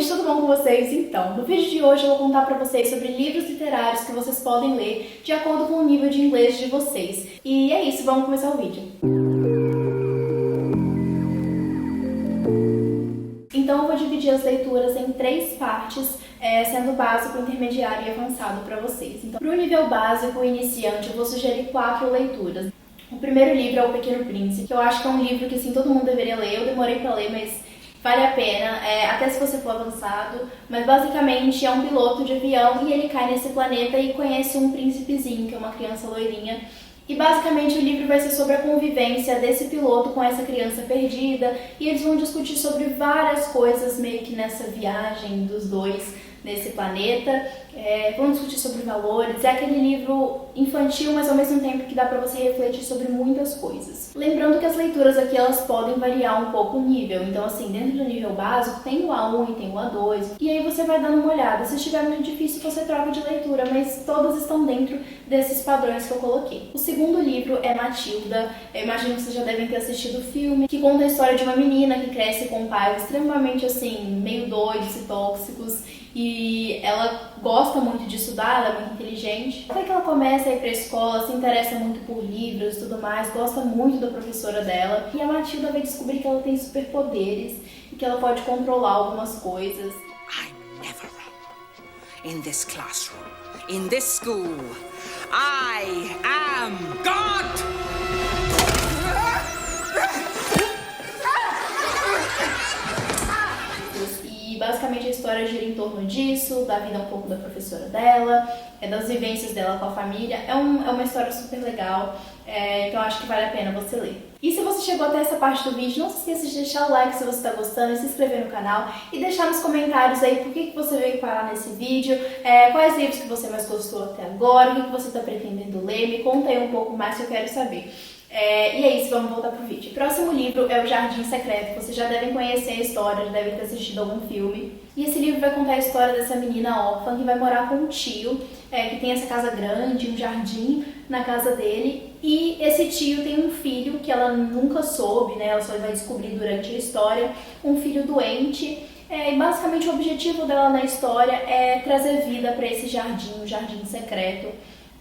gente, tudo bom com vocês? Então, no vídeo de hoje eu vou contar pra vocês sobre livros literários que vocês podem ler de acordo com o nível de inglês de vocês. E é isso, vamos começar o vídeo. Então eu vou dividir as leituras em 3 partes, sendo básico, intermediário e avançado para vocês. Então, para o nível básico e iniciante, eu vou sugerir 4 leituras. O primeiro livro é O Pequeno Príncipe, que eu acho que é um livro que assim, todo mundo deveria ler. Eu demorei para ler, mas vale a pena, até se você for avançado. Mas basicamente é um piloto de avião e ele cai nesse planeta e conhece um príncipezinho, que é uma criança loirinha. E basicamente o livro vai ser sobre a convivência desse piloto com essa criança perdida, e eles vão discutir sobre várias coisas meio que nessa viagem dos dois nesse planeta. Vão discutir sobre valores. É aquele livro infantil, mas ao mesmo tempo que dá pra você refletir sobre muitas coisas. Lembrando que as leituras aqui elas podem variar um pouco o nível. Então assim, dentro do nível básico tem o A1 e tem o A2. E aí você vai dando uma olhada. Se estiver muito difícil você troca de leitura, mas todas estão dentro desses padrões que eu coloquei. O segundo livro é Matilda. Eu imagino que vocês já devem ter assistido o filme, que conta a história de uma menina que cresce com pais extremamente assim, meio doidos e tóxicos. E ela gosta muito de estudar, ela é muito inteligente. Até que ela começa a ir pra escola, se interessa muito por livros e tudo mais, gosta muito da professora dela. E a Matilda vai descobrir que ela tem superpoderes e que ela pode controlar algumas coisas. I'm never wrong. In this classroom, in this school, I am God! E basicamente a história gira em torno disso, da vida um pouco da professora dela, das vivências dela com a família. É uma história super legal, então acho que vale a pena você ler. E se você chegou até essa parte do vídeo, não se esqueça de deixar o like se você está gostando, e se inscrever no canal e deixar nos comentários aí por que você veio parar nesse vídeo, quais livros que você mais gostou até agora, o que você está pretendendo ler, me conta aí um pouco mais que eu quero saber. E é isso, vamos voltar pro vídeo. O próximo livro é O Jardim Secreto. Vocês já devem conhecer a história, já devem ter assistido algum filme. E esse livro vai contar a história dessa menina órfã que vai morar com um tio, que tem essa casa grande, um jardim na casa dele. E esse tio tem um filho que ela nunca soube, né? Ela só vai descobrir durante a história, um filho doente. E basicamente o objetivo dela na história é trazer vida para esse jardim, o Jardim Secreto.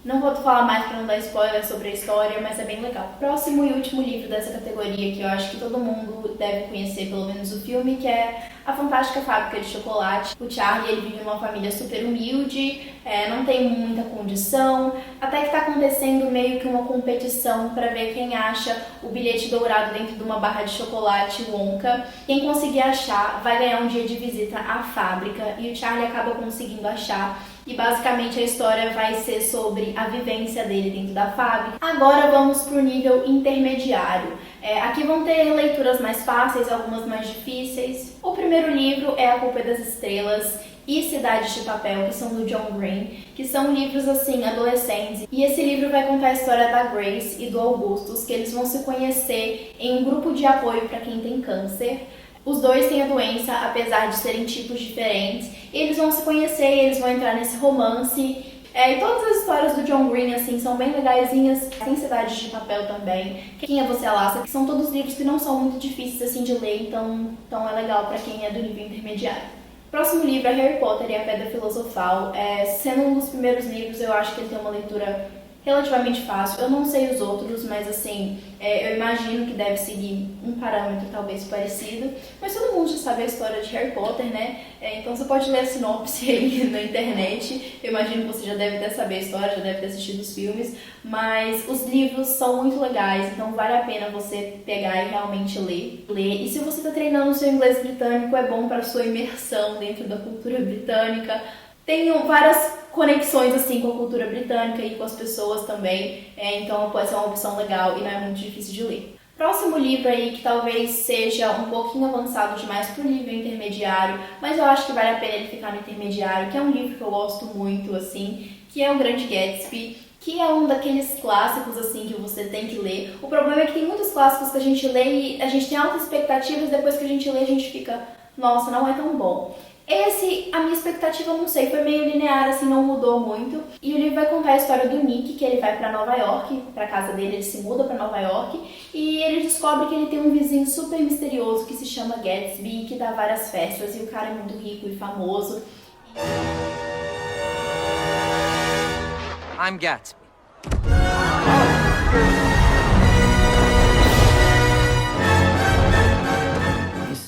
Não vou falar mais para não dar spoiler sobre a história, mas é bem legal. Próximo e último livro dessa categoria, que eu acho que todo mundo deve conhecer, pelo menos o filme, que é A Fantástica Fábrica de Chocolate. O Charlie, ele vive numa família super humilde, não tem muita condição, até que está acontecendo meio que uma competição para ver quem acha o bilhete dourado dentro de uma barra de chocolate Wonka. Quem conseguir achar vai ganhar um dia de visita à fábrica, e o Charlie acaba conseguindo achar. E basicamente a história vai ser sobre a vivência dele dentro da fábrica. Agora vamos para o nível intermediário. Aqui vão ter leituras mais fáceis, algumas mais difíceis. O primeiro livro é A Culpa é das Estrelas e Cidade de Papel, que são do John Green, que são livros assim, adolescentes. E esse livro vai contar a história da Grace e do Augustus, que eles vão se conhecer em um grupo de apoio para quem tem câncer. Os dois têm a doença, apesar de serem tipos diferentes. Eles vão se conhecer, eles vão entrar nesse romance. E todas as histórias do John Green, assim, são bem legaisinhas. Tem Cidade de Papel também. Quem é Você, Alaska? Que são todos livros que não são muito difíceis, assim, de ler. Então é legal pra quem é do nível intermediário. Próximo livro é Harry Potter e a Pedra Filosofal. Sendo um dos primeiros livros, eu acho que ele tem uma leitura relativamente fácil. Eu não sei os outros, mas assim, eu imagino que deve seguir um parâmetro talvez parecido. Mas todo mundo já sabe a história de Harry Potter, né? Então você pode ler a sinopse aí na internet. Eu imagino que você já deve até saber a história, já deve ter assistido os filmes. Mas os livros são muito legais, então vale a pena você pegar e realmente ler. E se você está treinando o seu inglês britânico, é bom para a sua imersão dentro da cultura britânica. Tem várias conexões assim com a cultura britânica e com as pessoas também, então pode ser uma opção legal e não é muito difícil de ler. Próximo livro aí que talvez seja um pouquinho avançado demais para o nível intermediário, mas eu acho que vale a pena ele ficar no intermediário, que é um livro que eu gosto muito, assim, que é O Grande Gatsby, que é um daqueles clássicos assim que você tem que ler. O problema é que tem muitos clássicos que a gente lê e a gente tem altas expectativas, depois que a gente lê a gente fica, nossa, não é tão bom. Esse a minha expectativa, não sei, foi meio linear, assim, não mudou muito. E o livro vai contar a história do Nick, que ele vai pra Nova York, pra casa dele, ele se muda pra Nova York, e ele descobre que ele tem um vizinho super misterioso que se chama Gatsby, que dá várias festas, e o cara é muito rico e famoso. I'm Gatsby.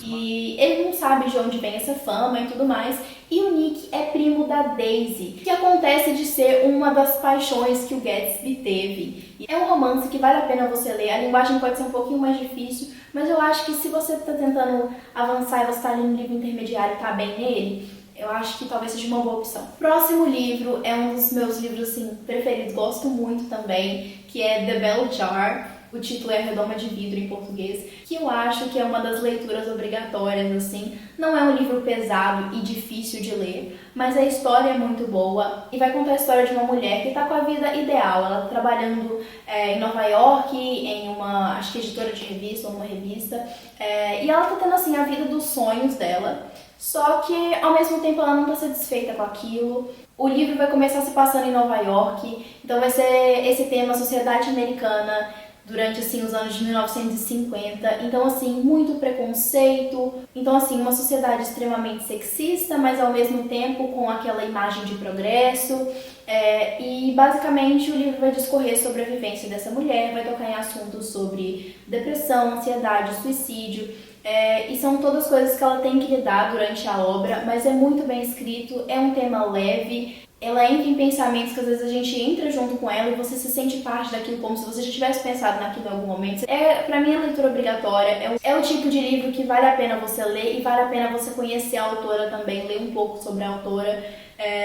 E ele não sabe de onde vem essa fama e tudo mais. E o Nick é primo da Daisy, que acontece de ser uma das paixões que o Gatsby teve. É um romance que vale a pena você ler. A linguagem pode ser um pouquinho mais difícil, mas eu acho que se você está tentando avançar e você está ali no livro intermediário e está bem nele, eu acho que talvez seja uma boa opção. Próximo livro é um dos meus livros assim, preferidos, gosto muito também, que é The Bell Jar. O título é Redoma de Vidro em português, que eu acho que é uma das leituras obrigatórias, assim. Não é um livro pesado e difícil de ler, mas a história é muito boa e vai contar a história de uma mulher que está com a vida ideal. Ela tá trabalhando em Nova York, em uma, acho que editora de revista ou uma revista, e ela tá tendo, assim, a vida dos sonhos dela, só que, ao mesmo tempo, ela não tá satisfeita com aquilo. O livro vai começar se passando em Nova York, então vai ser esse tema, sociedade americana, durante, assim, os anos de 1950, então, assim, muito preconceito, então, assim, uma sociedade extremamente sexista, mas ao mesmo tempo com aquela imagem de progresso, e basicamente o livro vai discorrer sobre a vivência dessa mulher, vai tocar em assuntos sobre depressão, ansiedade, suicídio, e são todas coisas que ela tem que lidar durante a obra, mas é muito bem escrito, é um tema leve. Ela entra em pensamentos que às vezes a gente entra junto com ela e você se sente parte daquilo como se você já tivesse pensado naquilo em algum momento. Pra mim, a leitura obrigatória é o tipo de livro que vale a pena você ler e vale a pena você conhecer a autora também, ler um pouco sobre a autora.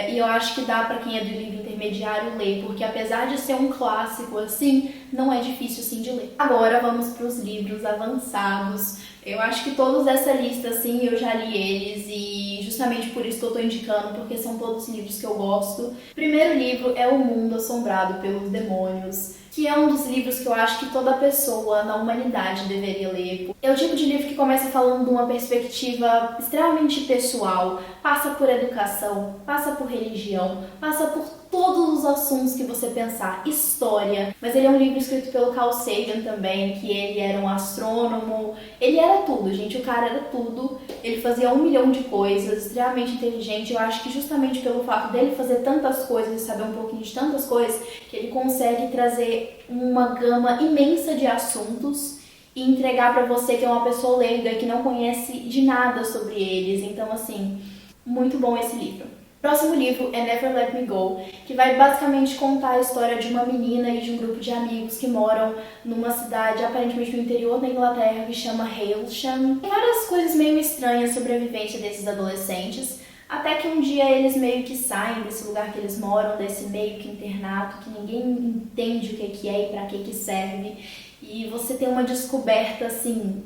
E eu acho que dá pra quem é do livro intermediário ler, porque apesar de ser um clássico assim, não é difícil assim de ler. Agora vamos pros livros avançados. Eu acho que todos dessa lista, assim, eu já li eles e justamente por isso que eu tô indicando, porque são todos livros que eu gosto. O primeiro livro é O Mundo Assombrado pelos Demônios, que é um dos livros que eu acho que toda pessoa na humanidade deveria ler. É o tipo de livro que começa falando de uma perspectiva extremamente pessoal, passa por educação, passa por religião, passa por todos os assuntos que você pensar, história, mas ele é um livro escrito pelo Carl Sagan também, que ele era um astrônomo, ele era tudo, gente, o cara era tudo, ele fazia 1 milhão de coisas, extremamente inteligente. Eu acho que justamente pelo fato dele fazer tantas coisas e saber um pouquinho de tantas coisas, que ele consegue trazer uma gama imensa de assuntos e entregar pra você que é uma pessoa leiga, que não conhece de nada sobre eles. Então, assim, muito bom esse livro. O próximo livro é Never Let Me Go, que vai basicamente contar a história de uma menina e de um grupo de amigos que moram numa cidade aparentemente no interior da Inglaterra que chama Hailsham. Tem várias coisas meio estranhas sobre a vivência desses adolescentes, até que um dia eles meio que saem desse lugar que eles moram, desse meio que internato, que ninguém entende o que é e pra que serve, e você tem uma descoberta, assim,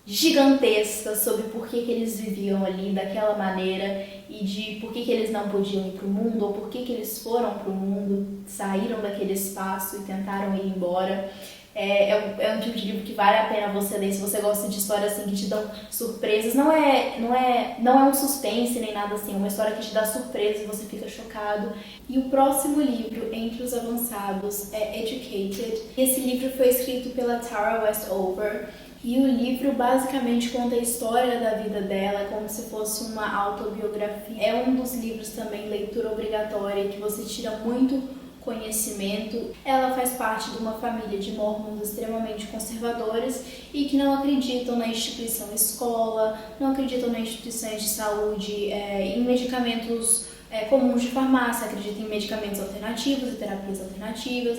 gigantesca sobre por que eles viviam ali daquela maneira e de por que eles não podiam ir pro mundo ou por que eles foram pro mundo, saíram daquele espaço e tentaram ir embora. É um tipo de livro que vale a pena você ler se você gosta de histórias assim que te dão surpresas. Não é um suspense nem nada assim, é uma história que te dá surpresa e você fica chocado. E o próximo livro entre os avançados é Educated. Esse livro foi escrito pela Tara Westover. E o livro basicamente conta a história da vida dela como se fosse uma autobiografia. É um dos livros também, leitura obrigatória, que você tira muito conhecimento. Ela faz parte de uma família de mormons extremamente conservadores e que não acreditam na instituição escola, não acreditam nas instituições de saúde, em medicamentos comuns de farmácia, acreditam em medicamentos alternativos e terapias alternativas.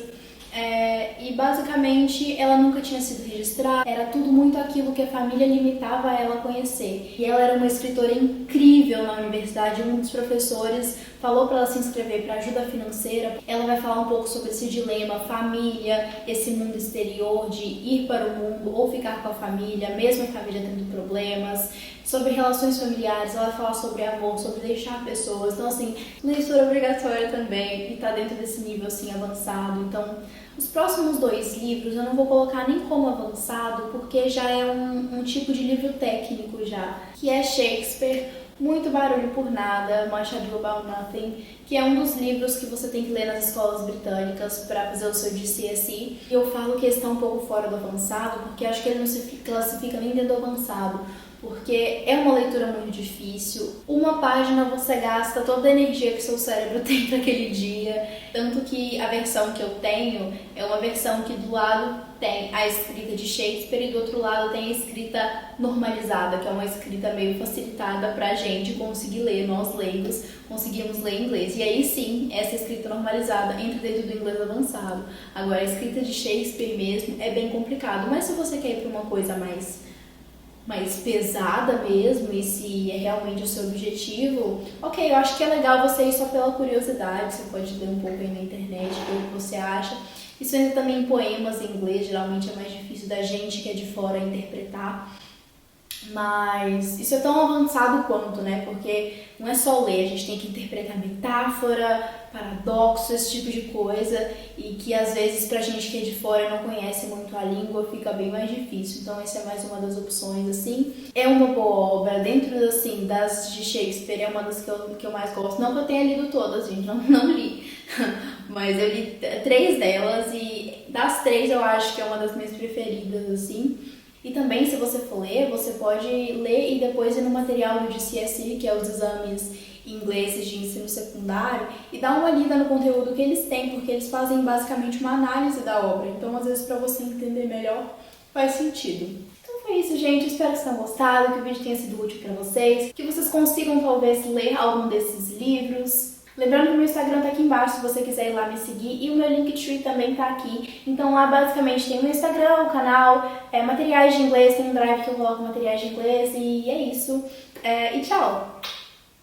E basicamente ela nunca tinha sido registrada, era tudo muito aquilo que a família limitava ela a conhecer. E ela era uma escritora incrível na universidade, um dos professores falou para ela se inscrever para ajuda financeira. Ela vai falar um pouco sobre esse dilema, família, esse mundo exterior, de ir para o mundo ou ficar com a família, mesmo a família tendo problemas, sobre relações familiares, ela vai falar sobre amor, sobre deixar pessoas. Então, assim, leitura obrigatória também, e tá dentro desse nível, assim, avançado. Então, os próximos 2 livros eu não vou colocar nem como avançado, porque já é um tipo de livro técnico já, que é Shakespeare, Muito Barulho por Nada, Much Ado About Nothing, que é um dos livros que você tem que ler nas escolas britânicas para fazer o seu GCSE. E eu falo que esse está um pouco fora do avançado, porque acho que ele não se classifica nem dentro do avançado, porque é uma leitura muito difícil. Uma página você gasta toda a energia que seu cérebro tem para aquele dia, tanto que a versão que eu tenho é uma versão que do lado tem a escrita de Shakespeare e do outro lado tem a escrita normalizada, que é uma escrita meio facilitada pra gente conseguir ler, nós leigos conseguimos ler inglês. E aí sim, essa escrita normalizada entra dentro do inglês avançado. Agora, a escrita de Shakespeare mesmo é bem complicado, mas se você quer ir pra uma coisa mais pesada mesmo, e se é realmente o seu objetivo, ok, eu acho que é legal você ir só pela curiosidade, você pode ler um pouco aí na internet, ver o que você acha. Isso entra também em poemas em inglês, geralmente é mais difícil da gente que é de fora interpretar. Mas isso é tão avançado quanto, né? Porque não é só ler, a gente tem que interpretar metáfora, paradoxo, esse tipo de coisa, e que às vezes pra gente que é de fora e não conhece muito a língua fica bem mais difícil. Então essa é mais uma das opções, assim. É uma boa obra, dentro, assim, das de Shakespeare, é uma das que eu mais gosto. Não que eu tenha lido todas, gente, não li. Mas eu li 3 delas e das 3 eu acho que é uma das minhas preferidas, assim. E também, se você for ler, você pode ler e depois ir no material do GCSE, que é os exames ingleses de ensino secundário, e dar uma lida no conteúdo que eles têm, porque eles fazem basicamente uma análise da obra. Então, às vezes, para você entender melhor, faz sentido. Então foi isso, gente. Espero que vocês tenham gostado, que o vídeo tenha sido útil para vocês, que vocês consigam, talvez, ler algum desses livros. Lembrando que o meu Instagram tá aqui embaixo, se você quiser ir lá me seguir, e o meu Linktree também tá aqui. Então lá basicamente tem o meu Instagram, o canal, materiais de inglês, tem um drive que eu coloco materiais de inglês, e é isso. E tchau!